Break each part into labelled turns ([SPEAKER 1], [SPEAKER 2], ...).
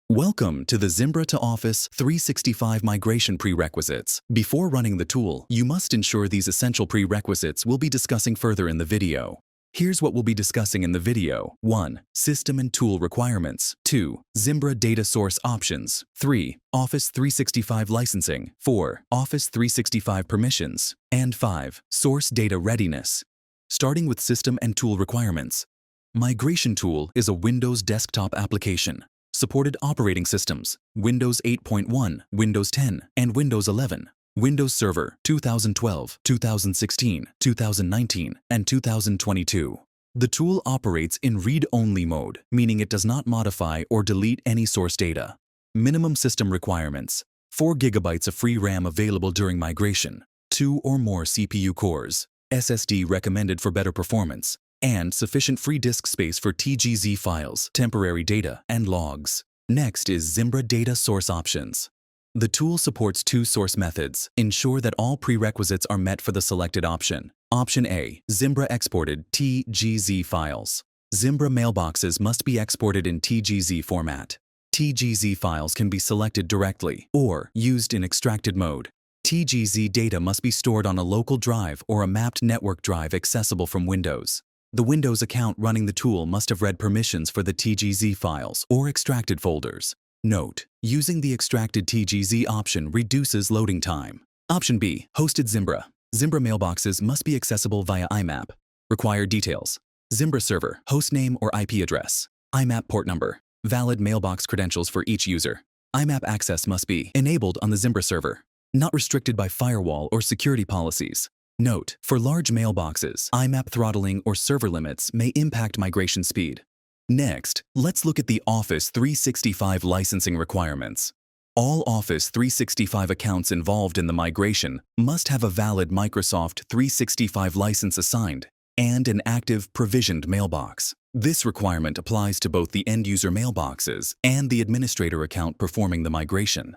[SPEAKER 1] Welcome to the Zimbra to Office 365 migration prerequisites. Before running the tool, you must ensure these essential prerequisites we'll be discussing further in the video. Here's what we'll be discussing in the video. 1. System and tool requirements. 2. Zimbra data source options. 3. Office 365 licensing. 4. Office 365 permissions. And 5. Source data readiness. Starting with system and tool requirements. Migration Tool is a Windows desktop application. Supported operating systems: Windows 8.1, Windows 10, and Windows 11. Windows Server 2012, 2016, 2019, and 2022. The tool operates in read-only mode, meaning it does not modify or delete any source data. Minimum system requirements: 4 GB of free RAM available during migration, 2 or more CPU cores, SSD recommended for better performance, and sufficient free disk space for TGZ files, temporary data, and logs. Next is Zimbra data source options. The tool supports 2 source methods. Ensure that all prerequisites are met for the selected option. Option A, Zimbra exported TGZ files. Zimbra mailboxes must be exported in TGZ format. TGZ files can be selected directly or used in extracted mode. TGZ data must be stored on a local drive or a mapped network drive accessible from Windows. The Windows account running the tool must have read permissions for the TGZ files or extracted folders. Note: using the extracted TGZ option reduces loading time. Option B, hosted Zimbra. Zimbra mailboxes must be accessible via IMAP. Required details: Zimbra server, hostname or IP address, IMAP port number, valid mailbox credentials for each user. IMAP access must be enabled on the Zimbra server, not restricted by firewall or security policies. Note: for large mailboxes, IMAP throttling or server limits may impact migration speed. Next, let's look at the Office 365 licensing requirements. All Office 365 accounts involved in the migration must have a valid Microsoft 365 license assigned and an active provisioned mailbox. This requirement applies to both the end-user mailboxes and the administrator account performing the migration.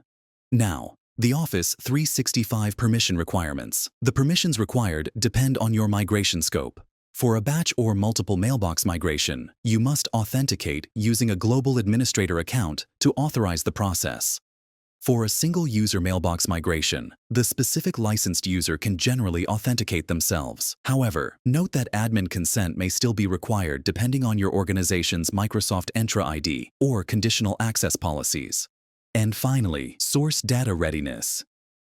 [SPEAKER 1] Now, the Office 365 permission requirements. The permissions required depend on your migration scope. For a batch or multiple mailbox migration, you must authenticate using a global administrator account to authorize the process. For a single user mailbox migration, the specific licensed user can generally authenticate themselves. However, note that admin consent may still be required depending on your organization's Microsoft Entra ID or conditional access policies. And finally, source data readiness.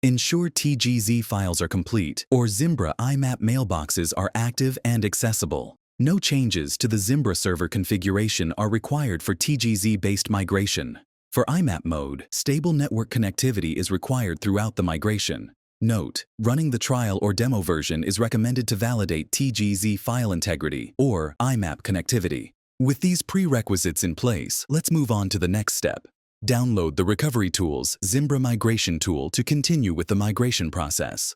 [SPEAKER 1] Ensure TGZ files are complete or Zimbra IMAP mailboxes are active and accessible. No changes to the Zimbra server configuration are required for TGZ-based migration. For IMAP mode, stable network connectivity is required throughout the migration. Note: running the trial or demo version is recommended to validate TGZ file integrity or IMAP connectivity. With these prerequisites in place, let's move on to the next step. Download the RecoveryTools Zimbra migration tool to continue with the migration process.